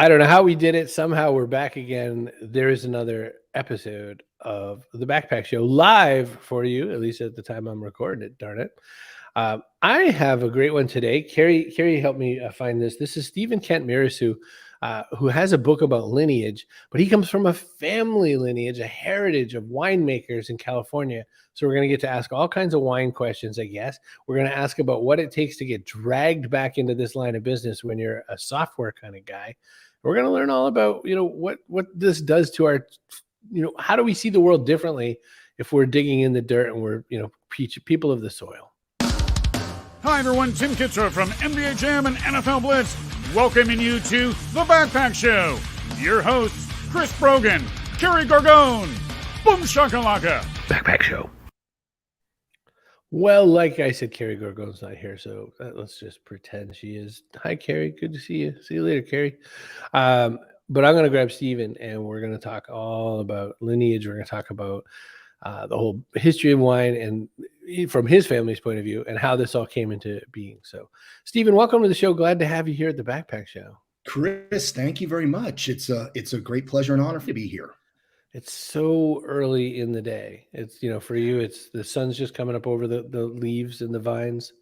I don't know how we did it. Somehow we're back again. There is another episode of the Backpack Show live for you, at least at the time I'm recording it, darn it. I have a great one today. Carrie helped me find this. This is Stephen Kent Mirassou, who has a book about lineage, but he comes from a family lineage, a heritage of winemakers in California. So we're going to get to ask all kinds of wine questions, I guess. We're going to ask about what it takes to get dragged back into this line of business when you're a software kind of guy. We're going to learn all about, what this does to our, how do we see the world differently if we're digging in the dirt and we're, people of the soil. Hi, everyone. Tim Kitzrow from NBA Jam and NFL Blitz, welcoming you to The Backpack Show. Your hosts, Chris Brogan, Carrie Gargone, Boom Shakalaka. Backpack Show. Well, like I said, Carrie Gargone's not here, so let's just pretend she is. Hi, Carrie. Good to see you. See you later, Carrie. But I'm going to grab Steven, and we're going to talk all about lineage. We're going to talk about the whole history of wine and from his family's point of view and how this all came into being. So, Steven, welcome to the show. Glad to have you here at the Backpack Show. Chris, thank you very much. It's a great pleasure and honor to be here. It's so early in the day. It's, for you, it's the sun's just coming up over the leaves and the vines.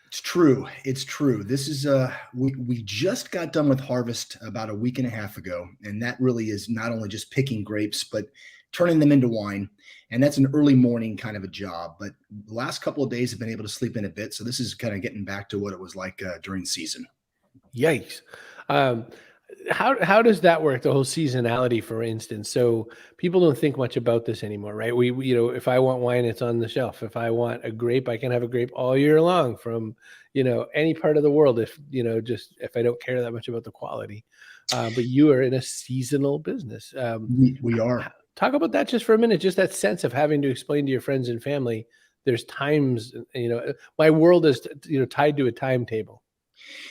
It's true. It's true. This is we just got done with harvest about a week and a half ago, and that really is not only just picking grapes, but turning them into wine. And that's an early morning kind of a job. But the last couple of days have been able to sleep in a bit. So this is kind of getting back to what it was like during season. Yikes. How does that work? The whole seasonality, for instance. So people don't think much about this anymore, right? We if I want wine, it's on the shelf. If I want a grape, I can have a grape all year long from, any part of the world. If I don't care that much about the quality, but you are in a seasonal business. We are. Talk about that just for a minute. Just that sense of having to explain to your friends and family. There's times, my world is, tied to a timetable.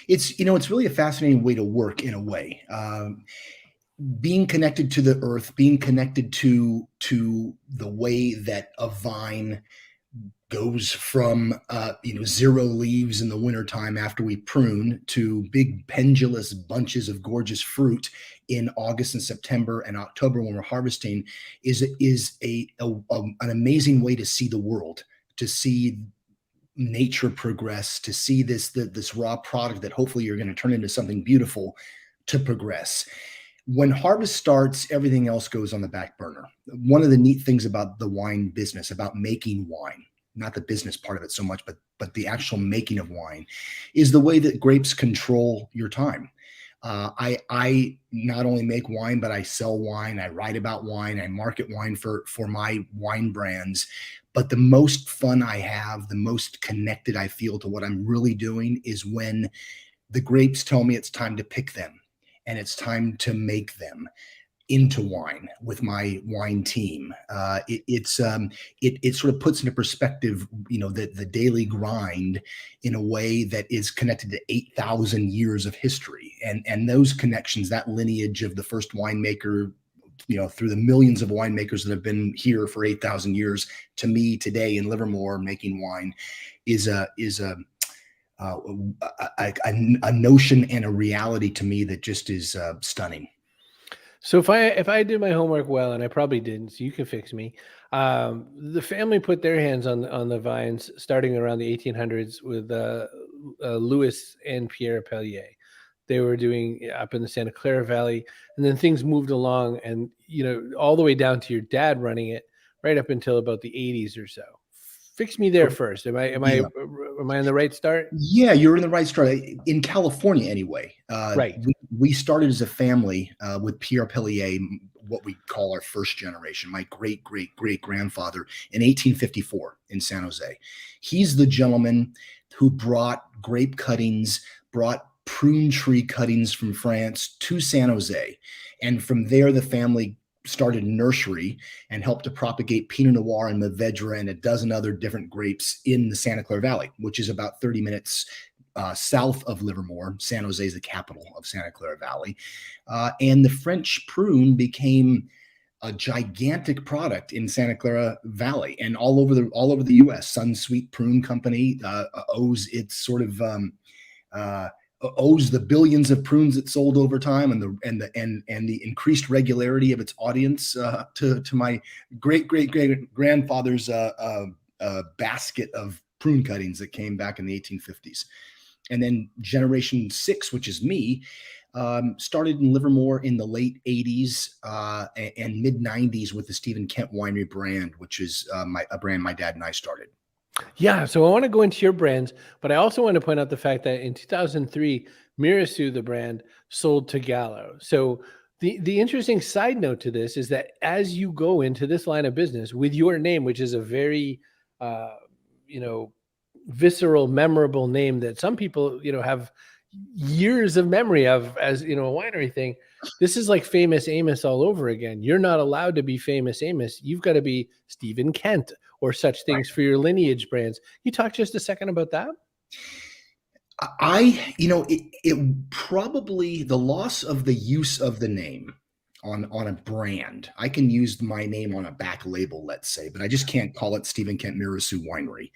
It's really a fascinating way to work in a way. Being connected to the earth, being connected to the way that a vine goes from zero leaves in the wintertime after we prune to big pendulous bunches of gorgeous fruit in August and September and October when we're harvesting is an amazing way to see the world, to see nature progress, to see this raw product that hopefully you're going to turn into something beautiful to progress. When harvest starts, everything else goes on the back burner. One of the neat things about the wine business, about making wine, not the business part of it so much, but the actual making of wine, is the way that grapes control your time. I not only make wine, but I sell wine. I write about wine. I market wine for my wine brands. But the most fun I have, the most connected I feel to what I'm really doing is when the grapes tell me it's time to pick them and it's time to make them into wine with my wine team. It sort of puts into perspective, the daily grind in a way that is connected to 8,000 years of history, and those connections, that lineage of the first winemaker, through the millions of winemakers that have been here for 8,000 years to me today in Livermore making wine is a notion and a reality to me that just is stunning. So if I did my homework well, and I probably didn't, so you can fix me. The family put their hands on the vines starting around the 1800s with Louis and Pierre Pellier. They were doing up in the Santa Clara Valley, and then things moved along, and all the way down to your dad running it right up until about the 80s or so. Fix me there first. Am I on the right start? Yeah, you're in the right start. In California, anyway. Right. We started as a family with Pierre Pellier, what we call our first generation, my great grandfather, in 1854 in San Jose. He's the gentleman who brought grape cuttings, brought prune tree cuttings from France to San Jose. And from there, the family started nursery and helped to propagate Pinot Noir and Mourvedre and a dozen other different grapes in the Santa Clara Valley, which is about 30 minutes south of Livermore. San Jose is the capital of Santa Clara Valley. And the French prune became a gigantic product in Santa Clara Valley and all over the U.S. Sunsweet Prune Company owes its sort of owes the billions of prunes it sold over time and the increased regularity of its audience to my great grandfather's basket of prune cuttings that came back in the 1850s. And then Generation 6, which is me, started in Livermore in the late 80s and mid 90s with the Stephen Kent Winery brand, which is a brand my dad and I started. Yeah, so I want to go into your brands, but I also want to point out the fact that in 2003, Mirassou, the brand, sold to Gallo. So the interesting side note to this is that as you go into this line of business with your name, which is a very, visceral, memorable name that some people, have years of memory of as, a winery thing. This is like Famous Amos all over again. You're not allowed to be Famous Amos. You've got to be Stephen Kent or such things for your lineage brands. You talk just a second about that? It probably the loss of the use of the name on a brand. I can use my name on a back label, let's say, but I just can't call it Stephen Kent Mirassou Winery.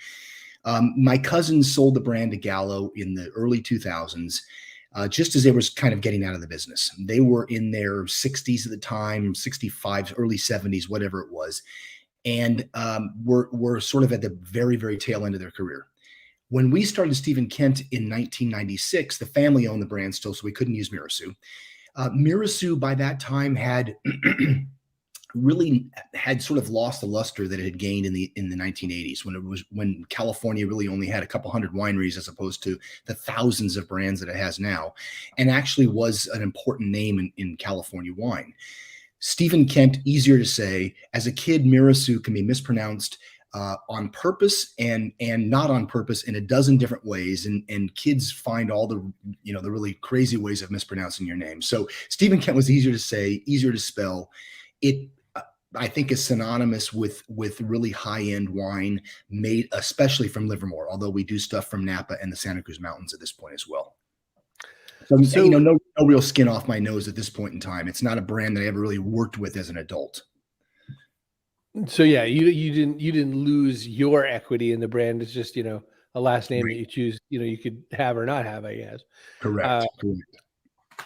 My cousins sold the brand to Gallo in the early 2000s, just as they were kind of getting out of the business. They were in their 60s at the time, 65, early 70s, whatever it was, and were sort of at the very, very tail end of their career. When we started Stephen Kent in 1996, the family owned the brand still, so we couldn't use Mirassou. Mirassou by that time had really had sort of lost the luster that it had gained in the 1980s when California really only had a couple hundred wineries as opposed to the thousands of brands that it has now, and actually was an important name in California wine. Stephen Kent, easier to say. As a kid, Mirassou can be mispronounced on purpose and not on purpose in a dozen different ways, and kids find all the the really crazy ways of mispronouncing your name. So Stephen Kent was easier to say, easier to spell. It I think is synonymous with really high-end wine made especially from Livermore, although we do stuff from Napa and the Santa Cruz Mountains at this point as well. So no real skin off my nose at this point in time. It's not a brand that I ever really worked with as an adult. So yeah, you didn't lose your equity in the brand. It's just, a last name that you choose, you could have or not have, I guess. Correct.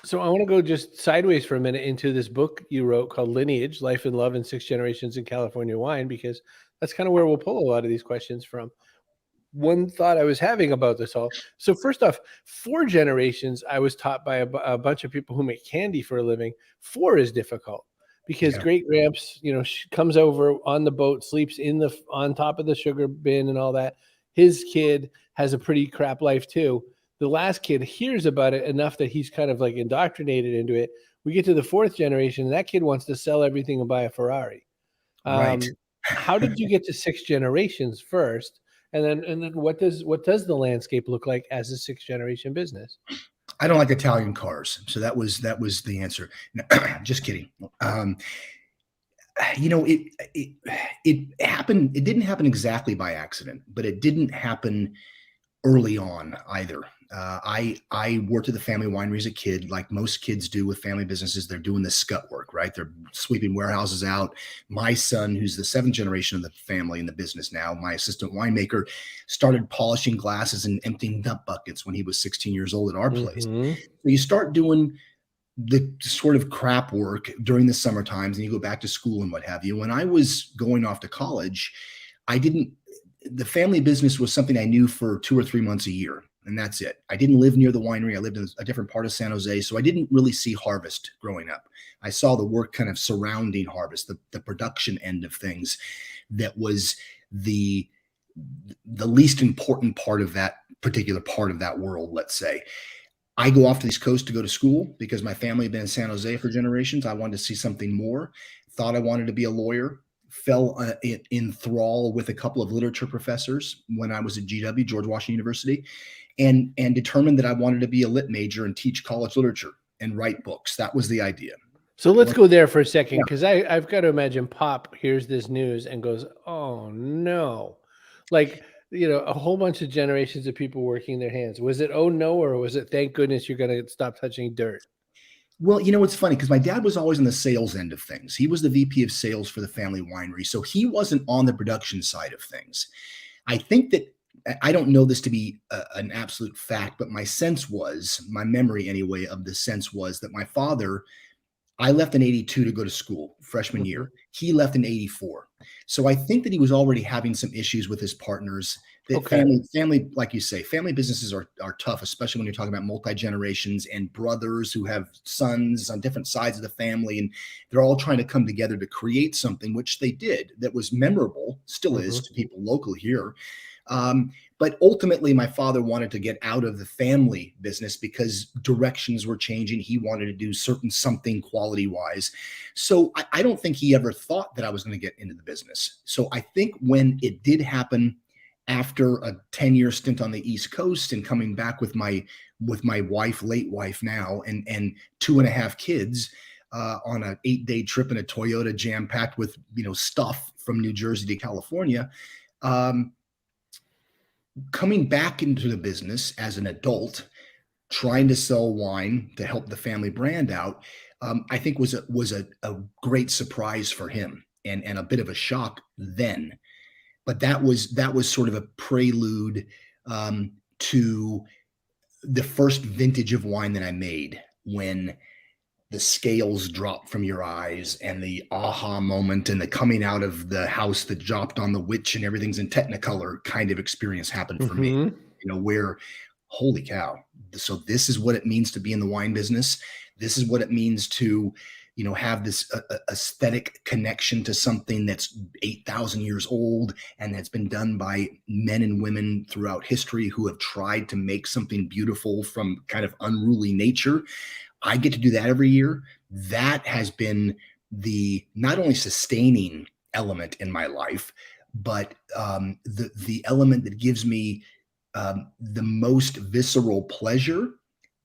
So I want to go just sideways for a minute into this book you wrote called Lineage, Life and Love in 6 Generations in California Wine, because that's kind of where we'll pull a lot of these questions from. One thought I was having about this all. So first off, 4 generations, I was taught by a bunch of people who make candy for a living. 4 is difficult because great gramps, comes over on the boat, sleeps on top of the sugar bin and all that. His kid has a pretty crap life too. The last kid hears about it enough that he's kind of like indoctrinated into it. We get to the 4th generation, and that kid wants to sell everything and buy a Ferrari. Right. How did you get to 6 generations first? And then what does the landscape look like as a 6th generation business? I don't like Italian cars, so that was the answer. No, just kidding. It happened. It didn't happen exactly by accident, but it didn't happen early on either. I worked at the family winery as a kid, like most kids do with family businesses. They're doing the scut work, right? They're sweeping warehouses out. My son, who's the 7th generation of the family in the business now, my assistant winemaker, started polishing glasses and emptying nut buckets when he was 16 years old at our place. So you start doing the sort of crap work during the summer times, and you go back to school and what have you. When I was going off to college, the family business was something I knew for 2 or 3 months a year. And that's it. I didn't live near the winery. I lived in a different part of San Jose. So I didn't really see harvest growing up. I saw the work kind of surrounding harvest, the production end of things. That was the least important part of that particular part of that world, let's say. I go off to the East Coast to go to school because my family had been in San Jose for generations. I wanted to see something more. Thought I wanted to be a lawyer. Fell in thrall with a couple of literature professors when I was at GW, George Washington University, and determined that I wanted to be a lit major and teach college literature and write books. That was the idea. So let's go there for a second, because I've got to imagine Pop hears this news and goes, oh no. Like, a whole bunch of generations of people working their hands. Was it, oh no, or was it, thank goodness you're going to stop touching dirt? Well, it's funny because my dad was always on the sales end of things. He was the VP of sales for the family winery. So he wasn't on the production side of things. I think that I don't know this to be an absolute fact, but my memory anyway of the sense was that my father, I left in 82 to go to school, freshman Mhm. year. He left in 84. So I think that he was already having some issues with his partners. That Okay. family, like you say, family businesses are tough, especially when you're talking about multi-generations and brothers who have sons on different sides of the family. And they're all trying to come together to create something, which they did, that was memorable, still is Mhm. to people local here. Um, but ultimately, my father wanted to get out of the family business because directions were changing. He wanted to do something quality wise. So I don't think he ever thought that I was going to get into the business. So I think when it did happen after a 10-year stint on the East Coast and coming back with my wife, late wife now, and 2.5 kids, on an 8-day trip in a Toyota jam packed with stuff from New Jersey to California. Um, Coming back into the business as an adult, trying to sell wine to help the family brand out, I think was a great surprise for him and a bit of a shock then. But that was sort of a prelude to the first vintage of wine that I made, when the scales drop from your eyes and the aha moment and the coming out of the house that dropped on the witch and everything's in technicolor kind of experience happened for me. Mhm. Where, holy cow, so this is what it means to be in the wine business. This is what it means to have this aesthetic connection to something that's 8,000 years old and that's been done by men and women throughout history who have tried to make something beautiful from kind of unruly nature. I get to do that every year. That has been the not only sustaining element in my life, but the element that gives me the most visceral pleasure,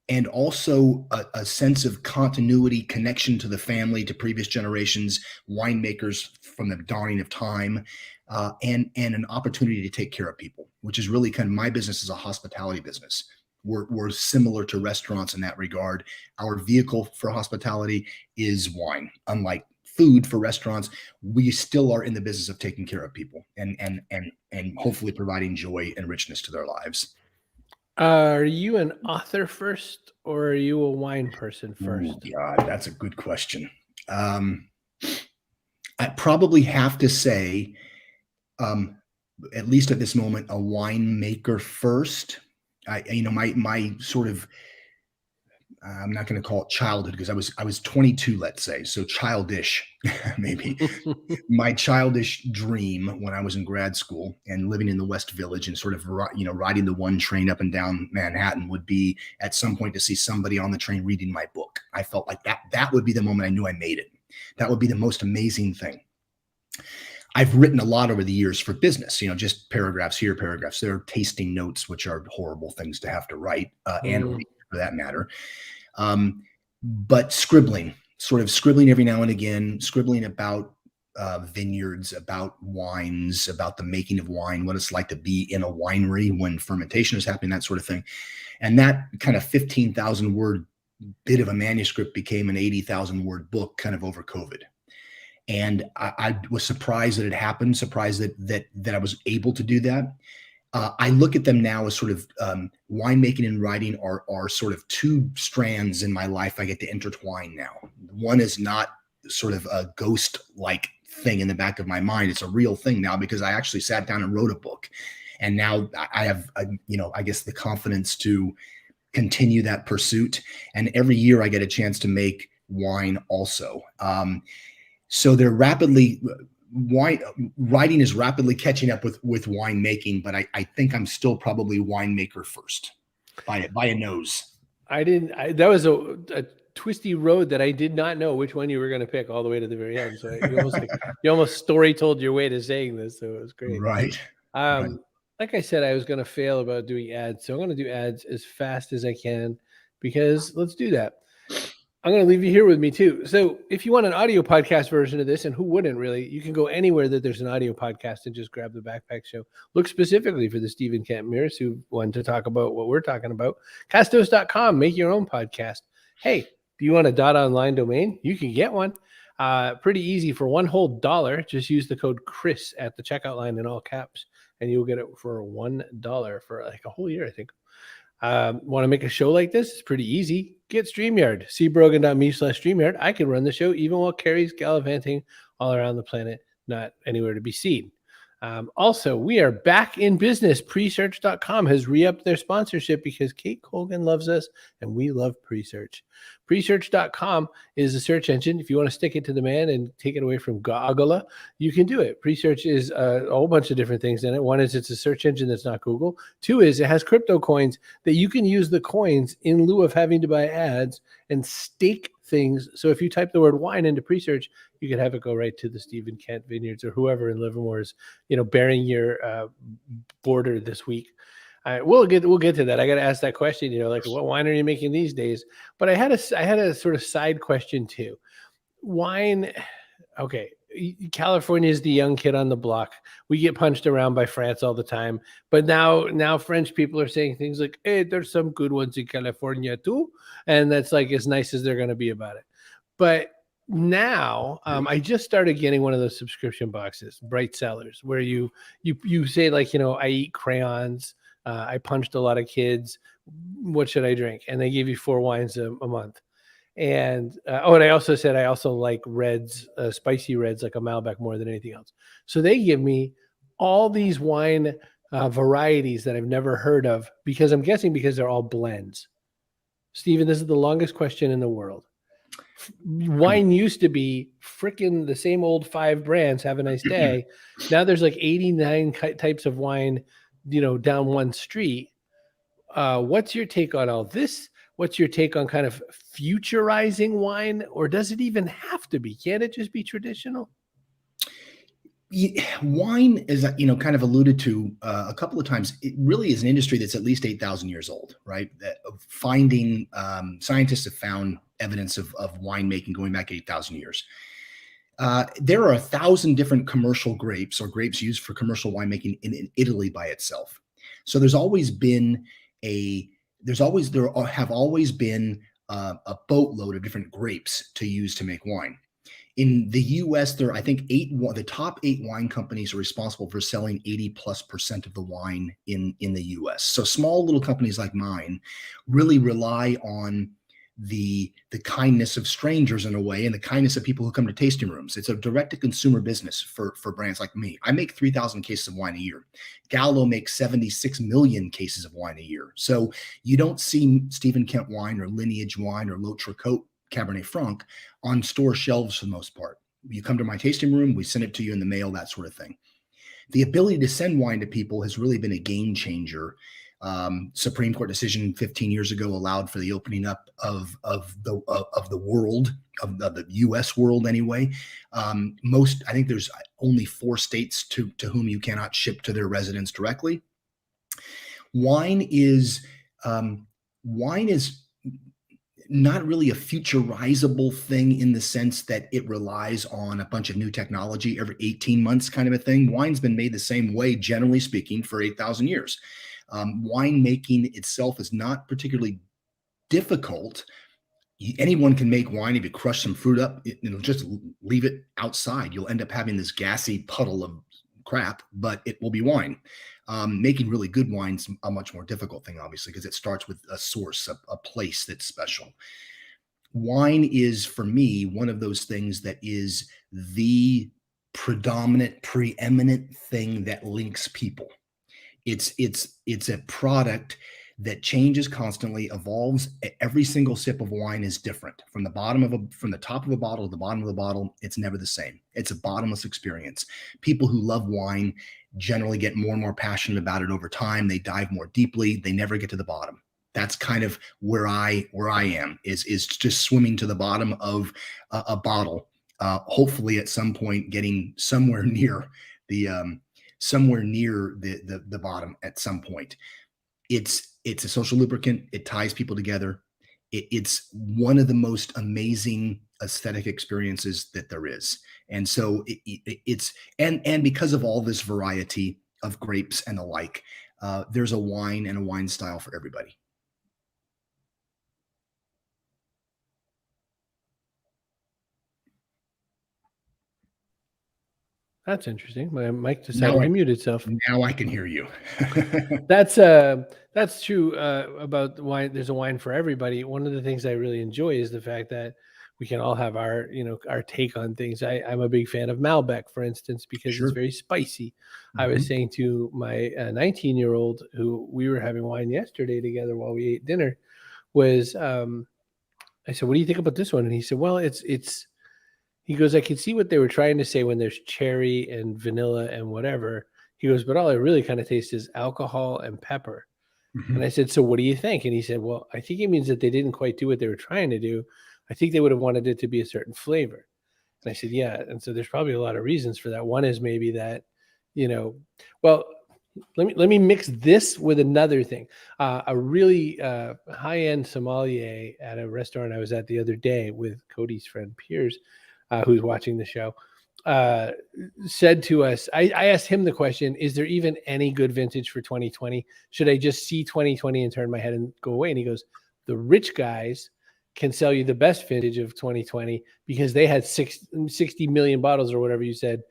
and also a sense of continuity, connection to the family, to previous generations, winemakers from the dawning of time, and an opportunity to take care of people, which is really kind of my business is a hospitality business. We're similar to restaurants in that regard. Our vehicle for hospitality is wine. Unlike food for restaurants, we still are in the business of taking care of people and hopefully providing joy and richness to their lives. Are you an author first, or are you a wine person Ooh, first? God, that's a good question. Um, I probably have to say, um, at least at this moment, a winemaker first. My sort of, I'm not going to call it childhood because I was 22, let's say, so childish, maybe. My childish dream when I was in grad school and living in the West Village and sort of riding the one train up and down Manhattan would be at some point to see somebody on the train reading my book. I felt like that would be the moment I knew I made it. That would be the most amazing thing. I've written a lot over the years for business, just paragraphs here, paragraphs there, tasting notes, which are horrible things to have to write, and Mm. read for that matter. But sort of scribbling every now and again, scribbling about vineyards, about wines, about the making of wine, what it's like to be in a winery when fermentation is happening, that sort of thing. And that kind of 15,000 word bit of a manuscript became an 80,000 word book kind of over COVID. And I was surprised that it happened, surprised that I was able to do that. I look at them now as sort of winemaking and writing are sort of two strands in my life I get to intertwine now. One is not sort of a ghost-like thing in the back of my mind. It's a real thing now because I actually sat down and wrote a book. And now I have, I guess the confidence to continue that pursuit. And every year I get a chance to make wine also. So they're writing is rapidly catching up with winemaking, but I think I'm still probably winemaker first by a nose. That was a twisty road that I did not know which one you were going to pick all the way to the very end. So you almost story told your way to saying this. So it was great. Right. Right. Like I said, I was going to fail about doing ads. So I'm going to do ads as fast as I can because let's do that. I'm going to leave you here with me too. So if you want an audio podcast version of this, and who wouldn't really, you can go anywhere that there's an audio podcast and just grab the Backpack Show. Look specifically for the Stephen Kent Mirassou one to talk about what we're talking about. Castos.com, make your own podcast. Hey, do you want a .online domain? You can get one. Pretty easy for $1 whole. Just use the code Chris at the checkout line in all caps. and you'll get it for $1 for like a whole year, I think. Want to make a show like this? It's pretty easy. Get StreamYard. See brogan.me/StreamYard. I can run the show even while Carrie's gallivanting all around the planet, not anywhere to be seen. Also, we are back in business. Presearch.com has re-upped their sponsorship because Kate Colgan loves us and we love Presearch. Presearch.com is a search engine. If you want to stick it to the man and take it away from Googler, you can do it. Presearch is a whole bunch of different things in it. One is it's a search engine that's not Google. Two is it has crypto coins that you can use the coins in lieu of having to buy ads and stake things. So if you type the word wine into Presearch, you can have it go right to the Stephen Kent Vineyards or whoever in Livermore is, bearing your border this week. We'll get to that. I got to ask that question. Like, what wine are you making these days? But I had a sort of side question too. Wine. Okay, California is the young kid on the block. We get punched around by France all the time. But now French people are saying things like, "Hey, there's some good ones in California too," and that's like as nice as they're going to be about it. But now I just started getting one of those subscription boxes, Bright Cellars, where you say like, I eat crayons, I punched a lot of kids, what should I drink? And they give you 4 wines a month. And and I also said I also like reds, spicy reds, like a Malbec more than anything else. So they give me all these wine varieties that I've never heard of, because I'm guessing because they're all blends. Stephen, this is the longest question in the world. Wine used to be freaking the same old 5 brands. Have a nice day. Now there's like 89 types of wine, down one street. What's your take on all this? What's your take on kind of futurizing wine, or does it even have to be? Can't it just be traditional? Wine, as kind of alluded to a couple of times, it really is an industry that's at least 8,000 years old, right? Finding scientists have found evidence of winemaking going back 8,000 years. There are 1,000 different commercial grapes or grapes used for commercial winemaking in Italy by itself. So there have always been a boatload of different grapes to use to make wine. In the US, there are, I think, the top 8 wine companies are responsible for selling 80+% of the wine in the US. So small little companies like mine really rely on the kindness of strangers in a way, and the kindness of people who come to tasting rooms. It's a direct-to-consumer business for brands like me. I make 3,000 cases of wine a year. Gallo makes 76 million cases of wine a year. So you don't see Stephen Kent wine or Lineage wine or L'Autre-Côte Cabernet Franc on store shelves for the most part. You come to my tasting room, we send it to you in the mail, that sort of thing. The ability to send wine to people has really been a game changer. Supreme Court decision 15 years ago allowed for the opening up of the world, of the U.S. world anyway. I think there's only 4 states to whom you cannot ship to their residents directly. Wine is not really a futurizable thing in the sense that it relies on a bunch of new technology every 18 months kind of a thing. Wine's been made the same way, generally speaking, for 8,000 years. Wine making itself is not particularly difficult. Anyone can make wine. If you crush some fruit up, just leave it outside. You'll end up having this gassy puddle of crap, but it will be wine. Making really good wine's a much more difficult thing, obviously, because it starts with a source, a place that's special. Wine is, for me, one of those things that is the preeminent thing that links people. It's a product that changes constantly, evolves. Every single sip of wine is different. From the top of a bottle to the bottom of the bottle, it's never the same. It's a bottomless experience. People who love wine generally get more and more passionate about it over time. They dive more deeply. They never get to the bottom. That's kind of where I am, is just swimming to the bottom of a bottle. Hopefully at some point getting somewhere near the bottom at some point. It's a social lubricant. It ties people together. It's one of the most amazing aesthetic experiences that there is. And so it's because of all this variety of grapes and the like, there's a wine and a wine style for everybody. That's interesting. My mic decided to mute itself. Now I can hear you. That's true about the wine. There's a wine for everybody. One of the things I really enjoy is the fact that we can all have our, our take on things. I'm a big fan of Malbec, for instance, because it's Sure. very spicy. I was Mhm. saying to my 19-year-old, who we were having wine yesterday together while we ate dinner, was I said, "What do you think about this one?" And he said, "Well, it's." He goes, "I can see what they were trying to say when there's cherry and vanilla and whatever." He goes, "But all I really kind of taste is alcohol and pepper." And I Mhm. said, "So what do you think?" And he said, "Well, I think it means that they didn't quite do what they were trying to do. I think they would have wanted it to be a certain flavor." And I said, "Yeah." And so there's probably a lot of reasons for that. One is maybe that, you know, well, let me mix this with another thing. A really high-end sommelier at a restaurant I was at the other day with Cody's friend Piers, who's watching the show, uh, said to us, I asked him the question, is there even any good vintage for 2020? Should I just see 2020 and turn my head and go away? And he goes, the rich guys can sell you the best vintage of 2020 because they had 60 million bottles or whatever you said.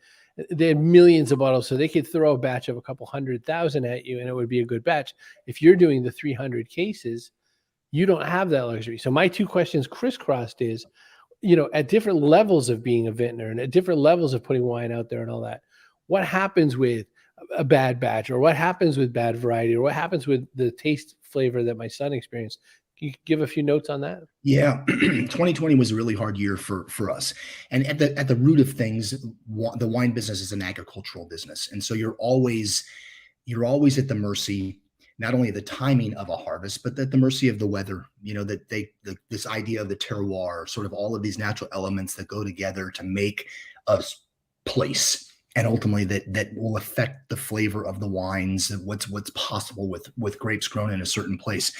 They had millions of bottles, so they could throw a batch of a couple 100,000 at you and it would be a good batch. If you're doing the 300 cases, you don't have that luxury. So my two questions crisscrossed is, at different levels of being a vintner and at different levels of putting wine out there and all that, what happens with a bad batch, or what happens with bad variety, or what happens with the taste flavor that my son experienced? Can you give a few notes on that? Yeah, 2020 was a really hard year for us. And at the root of things, the wine business is an agricultural business, and so you're always at the mercy, not only the timing of a harvest, but at the mercy of the weather. This idea of the terroir, sort of all of these natural elements that go together to make a place, and ultimately that will affect the flavor of the wines, and what's possible with grapes grown in a certain place.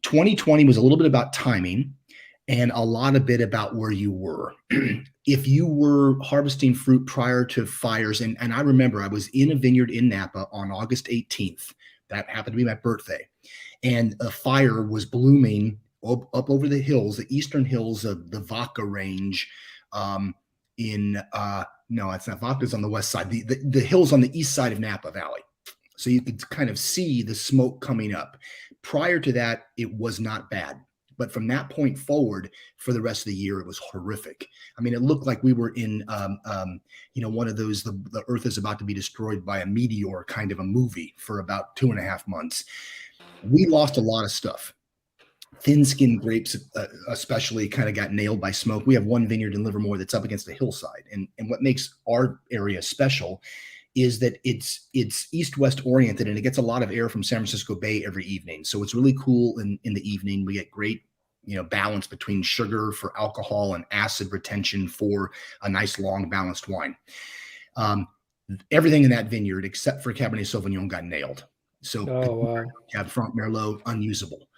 2020 was a little bit about timing and a lot of bit about where you were. If you were harvesting fruit prior to fires, and I remember I was in a vineyard in Napa on August 18th. That happened to be my birthday. And a fire was blooming up over the hills, the eastern hills of the Vaca range. In No, it's not. Vaca's on the west side. The hills on the east side of Napa Valley. So you could kind of see the smoke coming up. Prior to that, it was not bad. But from that point forward, for the rest of the year, it was horrific. I mean, it looked like we were in, one of those, the earth is about to be destroyed by a meteor kind of a movie for about 2.5 months. We lost a lot of stuff. Thin-skinned grapes, especially, kind of got nailed by smoke. We have one vineyard in Livermore that's up against a hillside. And what makes our area special is that it's east-west oriented, and it gets a lot of air from San Francisco Bay every evening. So it's really cool in the evening. We get great, balance between sugar for alcohol and acid retention for a nice, long, balanced wine. Everything in that vineyard, except for Cabernet Sauvignon, got nailed. So Oh, wow. Cab Franc Merlot, unusable.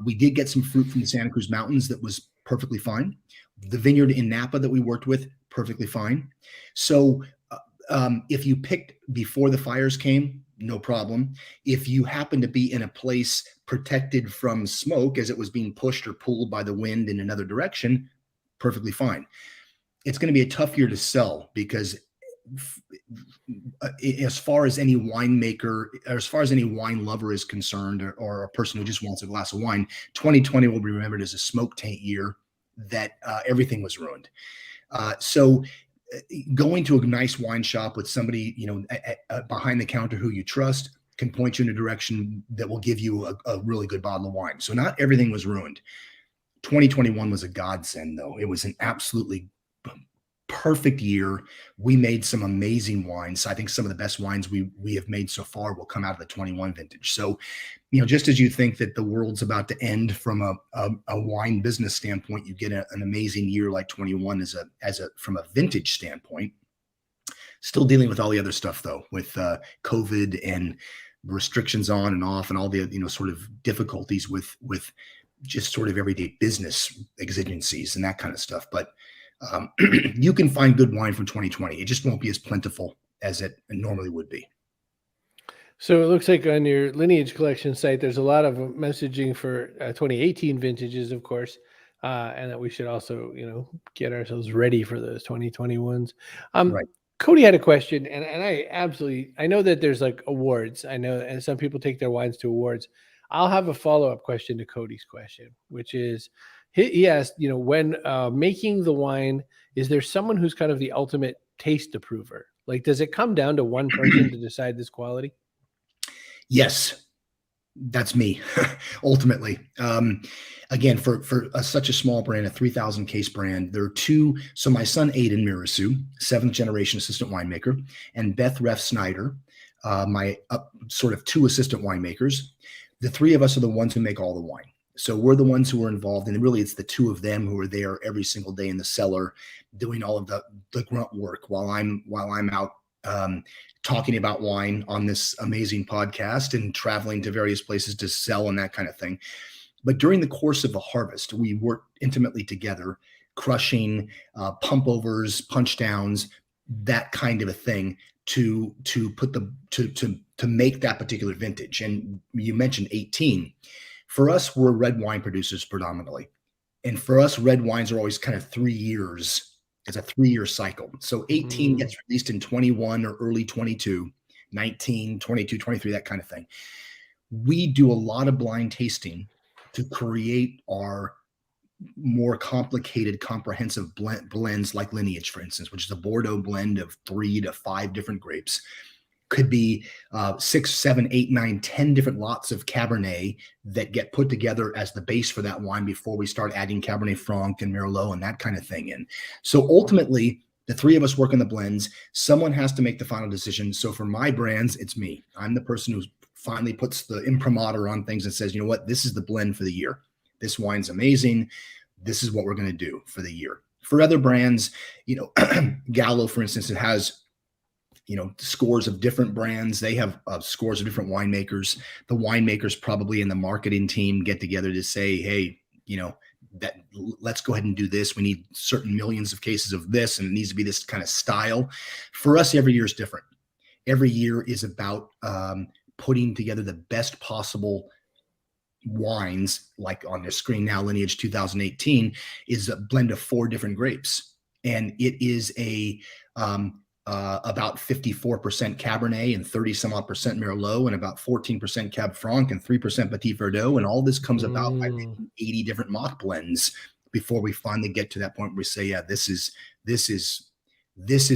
We did get some fruit from the Santa Cruz Mountains that was perfectly fine. The vineyard in Napa that we worked with, perfectly fine. So if you picked before the fires came, no problem. If you happen to be in a place protected from smoke as it was being pushed or pulled by the wind in another direction, perfectly fine. It's going to be a tough year to sell because as far as any winemaker, or as far as any wine lover is concerned, or a person who just wants a glass of wine, 2020 will be remembered as a smoke taint year that everything was ruined. So going to a nice wine shop with somebody, behind the counter who you trust can point you in a direction that will give you a really good bottle of wine. So not everything was ruined. 2021 was a godsend, though. It was an absolutely perfect year. We made some amazing wines. I think some of the best wines we have made so far will come out of the 21 vintage. So, just as you think that the world's about to end from a wine business standpoint, you get an amazing year like 21 from a vintage standpoint. Still dealing with all the other stuff though, with COVID and restrictions on and off and all the sort of difficulties with just sort of everyday business exigencies and that kind of stuff. But you can find good wine from 2020. It just won't be as plentiful as it normally would be. So it looks like on your Lineage Collection site, there's a lot of messaging for 2018 vintages, of course, and that we should also, get ourselves ready for those 2021s. Right. Cody had a question, and I know that there's like awards. I know, and some people take their wines to awards. I'll have a follow-up question to Cody's question, which is he asked, when making the wine, is there someone who's kind of the ultimate taste approver? Like, does it come down to one person to decide this quality? Yes, that's me, ultimately. Again, for such a small brand, a 3,000 case brand, there are two. So my son Aiden Mirassou, 7th-generation assistant winemaker, and Beth Ref Snyder, my sort of two assistant winemakers. The three of us are the ones who make all the wine. So we're the ones who are involved, and really it's the two of them who are there every single day in the cellar doing all of the grunt work while I'm out talking about wine on this amazing podcast and traveling to various places to sell and that kind of thing. But during the course of the harvest, we work intimately together, crushing, pump overs, punch downs, that kind of a thing to put to make that particular vintage. And you mentioned 18. For us, we're red wine producers predominantly. And for us, red wines are always kind of 3 years. It's a 3-year cycle. So 18 gets released in 21 or early 22, 19, 22, 23, that kind of thing. We do a lot of blind tasting to create our more complicated, comprehensive blends like Lineage, for instance, which is a Bordeaux blend of 3 to 5 different grapes. Could be 6, 7, 8, 9, 10 different lots of Cabernet that get put together as the base for that wine before we start adding Cabernet Franc and Merlot and that kind of thing in. So ultimately, the three of us work on the blends. Someone has to make the final decision. So for my brands, it's me. I'm the person who finally puts the imprimatur on things and says, you know what, this is the blend for the year. This wine's amazing. This is what we're going to do for the year. For other brands, Gallo, for instance, it has scores of different brands. They have scores of different winemakers. The winemakers probably in the marketing team get together to say, hey, let's go ahead and do this. We need certain millions of cases of this, and it needs to be this kind of style. For us, every year is different. Every year is about putting together the best possible wines. Like on the screen now, Lineage 2018 is a blend of 4 different grapes, and it is about 54% Cabernet and 30 some odd percent Merlot and about 14% Cab Franc and 3% Petit Verdot. And all this comes about by making 80 different mock blends before we finally get to that point where we say, yeah, this is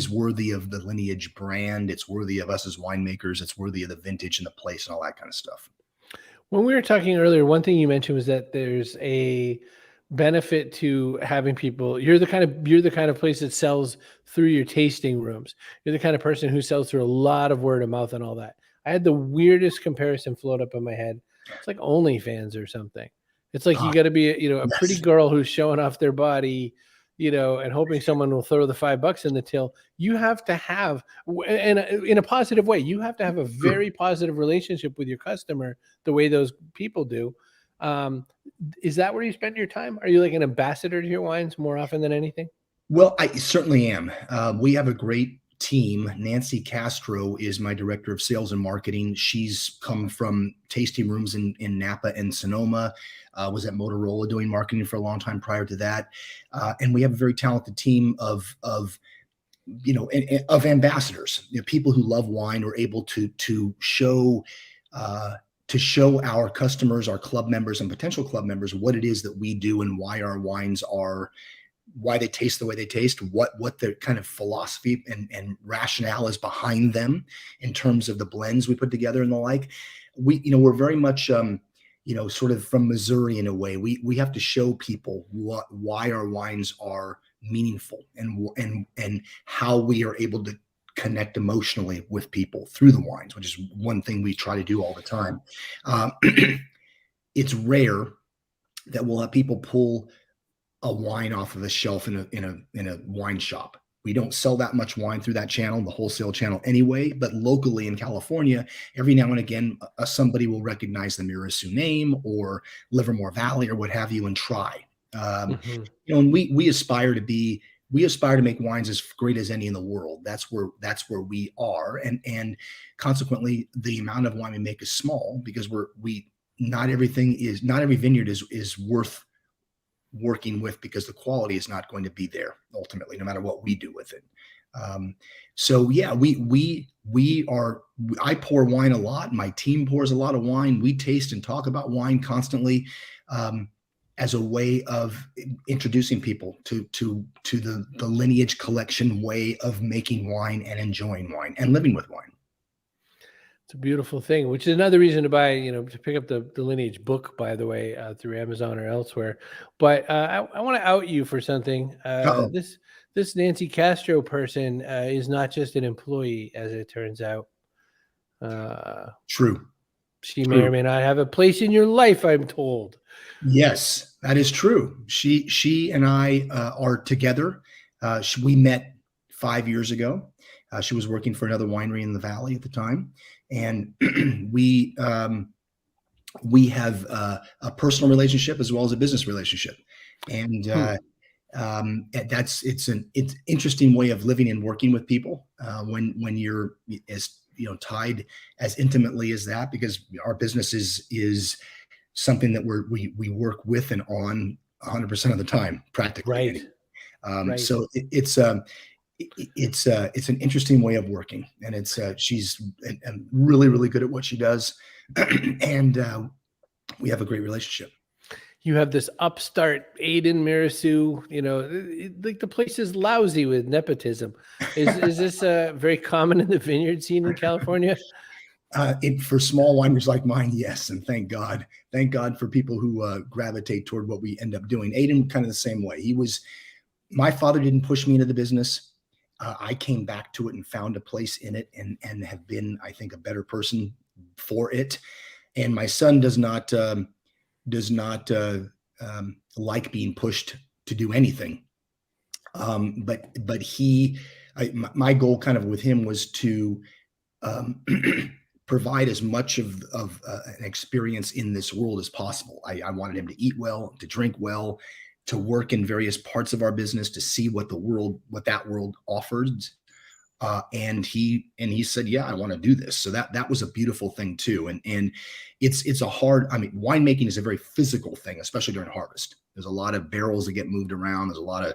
worthy of the Lineage brand. It's worthy of us as winemakers. It's worthy of the vintage and the place and all that kind of stuff. When we were talking earlier, one thing you mentioned was that there's a benefit to having people. You're the kind of place that sells through your tasting rooms. You're the kind of person who sells through a lot of word of mouth and all that. I had the weirdest comparison float up in my head. It's like OnlyFans or something. It's like you got to be a pretty girl who's showing off their body, and hoping someone will throw the $5 in the till. You have to have, and in a positive way, you have to have a very positive relationship with your customer the way those people do. Is that where you spend your time? Are you like an ambassador to your wines more often than anything? Well, I certainly am. We have a great team. Nancy Castro is my director of sales and marketing. She's come from tasting rooms in Napa and Sonoma, was at Motorola doing marketing for a long time prior to that. And we have a very talented team of ambassadors, people who love wine, are able to show our customers, our club members and potential club members what it is that we do and why our wines are, why they taste the way they taste, what their kind of philosophy and rationale is behind them in terms of the blends we put together and the like. We're very much, sort of from Missouri in a way. We have to show people why our wines are meaningful and how we are able to connect emotionally with people through the wines, which is one thing we try to do all the time. It's rare that we'll have people pull a wine off of a shelf in a wine shop. We don't sell that much wine through that channel, the wholesale channel anyway, but locally in California, every now and again, somebody will recognize the Mirassou name or Livermore Valley or what have you and try. And we aspire to make wines as great as any in the world. That's where we are. And consequently, the amount of wine we make is small because not every vineyard is worth working with because the quality is not going to be there ultimately, no matter what we do with it. So yeah, I pour wine a lot. My team pours a lot of wine. We taste and talk about wine constantly, as a way of introducing people to the lineage collection way of making wine and enjoying wine and living with wine. It's a beautiful thing, which is another reason to buy, to pick up the Lineage book, by the way, through Amazon or elsewhere. But I want to out you for something. Uh-oh. This Nancy Castro person is not just an employee, as it turns out. True. She may or may not have a place in your life, I'm told. Yes, that is true. She and I are together. We met 5 years ago. She was working for another winery in the valley at the time, and we have a personal relationship as well as a business relationship, and it's an interesting way of living and working with people when you're as tied as intimately as that, because our business is something that we work with and on 100% of the time, practically. Right. So it's an interesting way of working, and she's really, really good at what she does. And we have a great relationship. You have this upstart Aiden Mirassou, like the place is lousy with nepotism. Is this very common in the vineyard scene in California? For small wineries like mine, yes, and thank God for people who gravitate toward what we end up doing. Aiden, kind of the same way. My father didn't push me into the business. I came back to it and found a place in it, and have been, I think, a better person for it. And my son does not like being pushed to do anything. But my goal kind of with him was to provide as much of an experience in this world as possible. I wanted him to eat well, to drink well, to work in various parts of our business, to see what that world offers. And he said, yeah, I want to do this. So that was a beautiful thing too. And it's a hard, winemaking is a very physical thing, especially during harvest. There's a lot of barrels that get moved around. There's a lot of,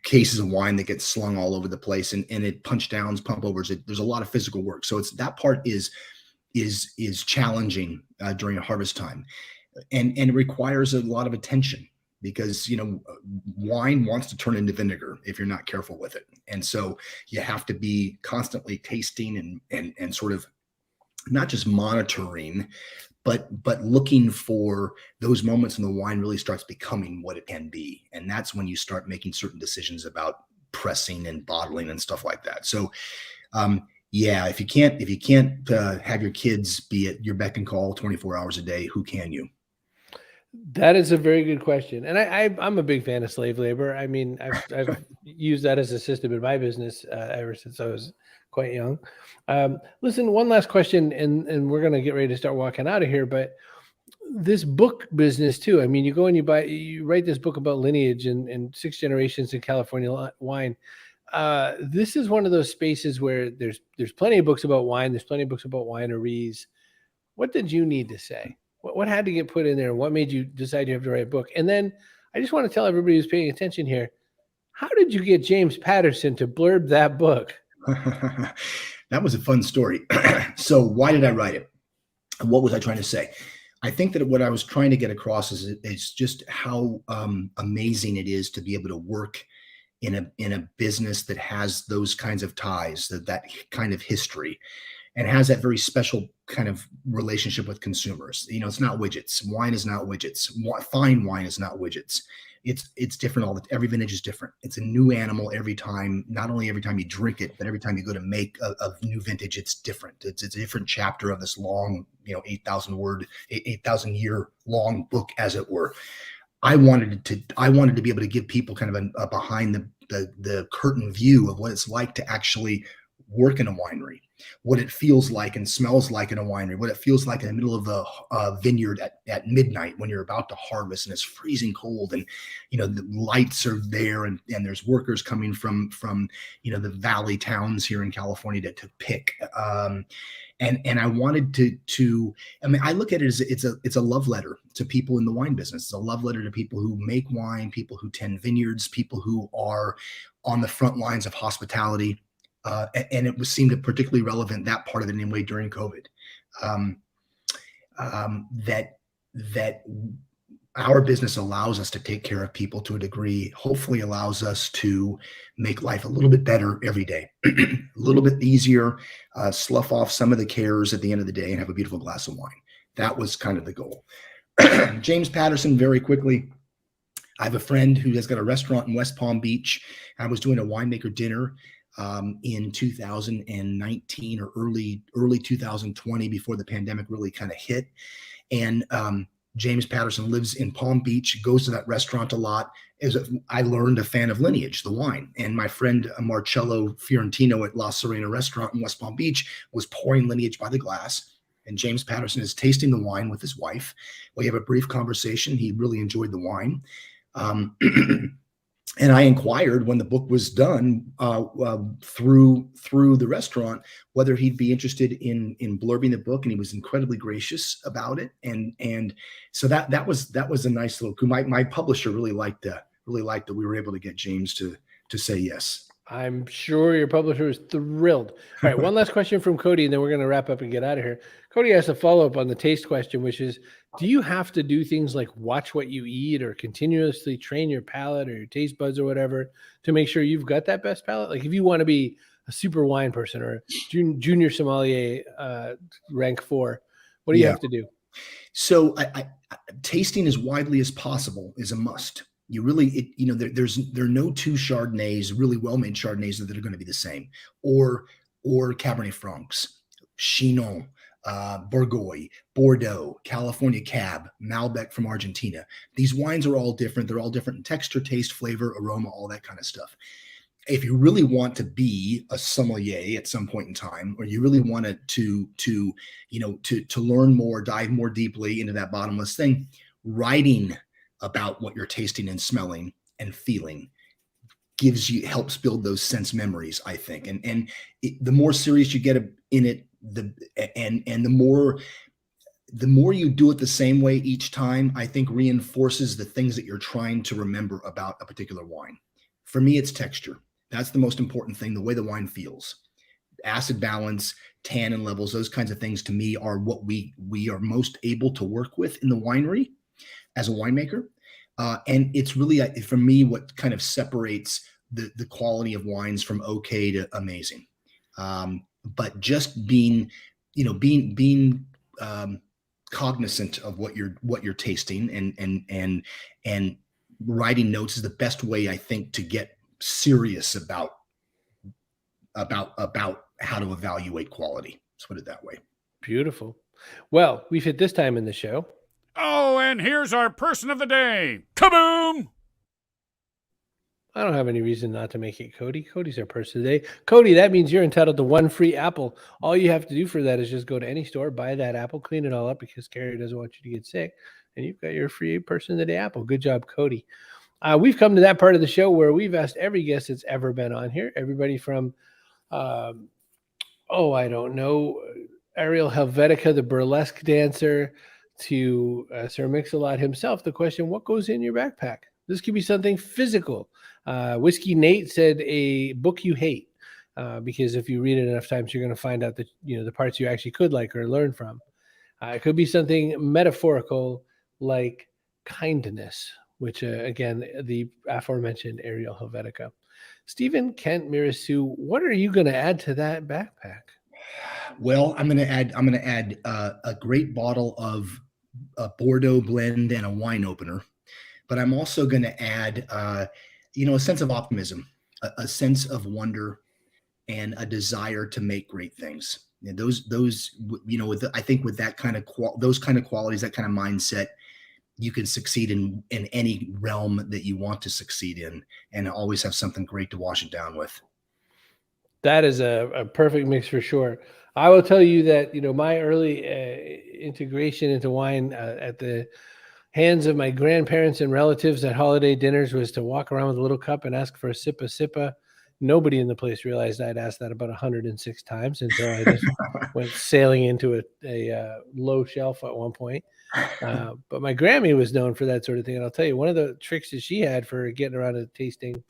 cases of wine that get slung all over the place, and it punch downs, pump overs. There's a lot of physical work. So that part is challenging during a harvest time, and it requires a lot of attention, because wine wants to turn into vinegar if you're not careful with it. And so you have to be constantly tasting and sort of not just monitoring, but looking for those moments when the wine really starts becoming what it can be. And that's when you start making certain decisions about pressing and bottling and stuff like that. So if you can't have your kids be at your beck and call 24 hours a day, who can you? That is a very good question. And I'm a big fan of slave labor. I've used that as a system in my business ever since I was quite young. Listen, one last question, and we're going to get ready to start walking out of here. But this book business too. You go and you write this book about lineage and 6 generations in California wine. This is one of those spaces where there's plenty of books about wine. There's plenty of books about wineries. What did you need to say? What had to get put in there? What made you decide you have to write a book? And then I just want to tell everybody who's paying attention here, how did you get James Patterson to blurb that book? That was a fun story. So why did I write it? What was I trying to say? I think that what I was trying to get across is just how amazing it is to be able to work in a business that has those kinds of ties, that kind of history, and has that very special kind of relationship with consumers. It's not widgets. Wine is not widgets. Fine wine is not widgets. It's different. Every vintage is different. It's a new animal every time. Not only every time you drink it, but every time you go to make a new vintage, it's different. It's a different chapter of this long, 8,000 year long book, as it were. I wanted to be able to give people kind of a behind the curtain view of what it's like to actually work in a winery. what it feels like and smells like in a winery, what it feels like in the middle of the vineyard at midnight when you're about to harvest and it's freezing cold, and the lights are there, and there's workers coming from the valley towns here in California to pick. And I wanted to I mean, I look at it as it's a love letter to people in the wine business. It's a love letter to people who make wine, people who tend vineyards, people who are on the front lines of hospitality. And it seemed particularly relevant, that part of it anyway, during COVID. That our business allows us to take care of people to a degree, hopefully allows us to make life a little bit better every day, a little bit easier, slough off some of the cares at the end of the day and have a beautiful glass of wine. That was kind of the goal. James Patterson, very quickly. I have a friend who has got a restaurant in West Palm Beach. I was doing a winemaker dinner in 2019 or early 2020, before the pandemic really kind of hit. And James Patterson lives in Palm Beach, goes to that restaurant a lot. I learned a fan of Lineage, the wine. And my friend Marcello Fiorentino at La Serena restaurant in West Palm Beach was pouring Lineage by the glass. And James Patterson is tasting the wine with his wife. We have a brief conversation. He really enjoyed the wine. And I inquired when the book was done through the restaurant whether he'd be interested in blurbing the book, and he was incredibly gracious about it. And so that was a nice little coup. My publisher really liked that we were able to get James to say yes. I'm sure your publisher is thrilled. All right, one last question from Cody, and then we're going to wrap up and get out of here. Cody has a follow-up on the taste question, which is, do you have to do things like watch what you eat or continuously train your palate or your taste buds or whatever to make sure you've got that best palate? Like if you want to be a super wine person or junior sommelier rank 4, what do you have to do? So tasting as widely as possible is a must. You really, there are no two Chardonnays, really well-made Chardonnays, that are going to be the same, or Cabernet Francs, Chinon, Bourgogne, Bordeaux, California Cab, Malbec from Argentina. These wines are all different. They're all different in texture, taste, flavor, aroma, all that kind of stuff. If you really want to be a sommelier at some point in time, or you really want to learn more, dive more deeply into that bottomless thing, writing about what you're tasting and smelling and feeling helps build those sense memories, I think. And the more serious you get in it, the more you do it the same way each time, I think reinforces the things that you're trying to remember about a particular wine. For me, it's texture. That's the most important thing, the way the wine feels. Acid balance, tannin levels, those kinds of things to me are what we are most able to work with in the winery as a winemaker. And it's really, for me, what kind of separates the quality of wines from okay to amazing. But just being cognizant of what you're tasting and writing notes is the best way, I think, to get serious about how to evaluate quality. Let's put it that way. Beautiful. Well, we've hit this time in the show. Oh, and here's our person of the day. Kaboom! I don't have any reason not to make it Cody. Cody's our person today. Cody, that means you're entitled to one free apple. All you have to do for that is just go to any store, buy that apple, clean it all up because Carrie doesn't want you to get sick, and you've got your free person of the day apple. Good job, Cody. We've come to that part of the show where we've asked every guest that's ever been on here, everybody from, I don't know, Ariel Helvetica, the burlesque dancer, to Sir Mix-a-Lot himself, the question, what goes in your backpack? This could be something physical. Whiskey Nate said a book you hate, because if you read it enough times, you're going to find out that, the parts you actually could like or learn from. It could be something metaphorical like kindness, which, again, the aforementioned Ariel Helvetica. Stephen Kent Mirassou, what are you going to add to that backpack? Well, I'm going to add a great bottle of a Bordeaux blend and a wine opener, but I'm also going to add, a sense of optimism, a sense of wonder, and a desire to make great things. And those, I think with that kind of those kind of qualities, that kind of mindset, you can succeed in any realm that you want to succeed in, and always have something great to wash it down with. That is a perfect mix for sure. I will tell you that, my early integration into wine at the hands of my grandparents and relatives at holiday dinners was to walk around with a little cup and ask for a sip of sippa. Nobody in the place realized I'd asked that about 106 times until I just went sailing into a low shelf at one point. But my Grammy was known for that sort of thing. And I'll tell you, one of the tricks that she had for getting around to tasting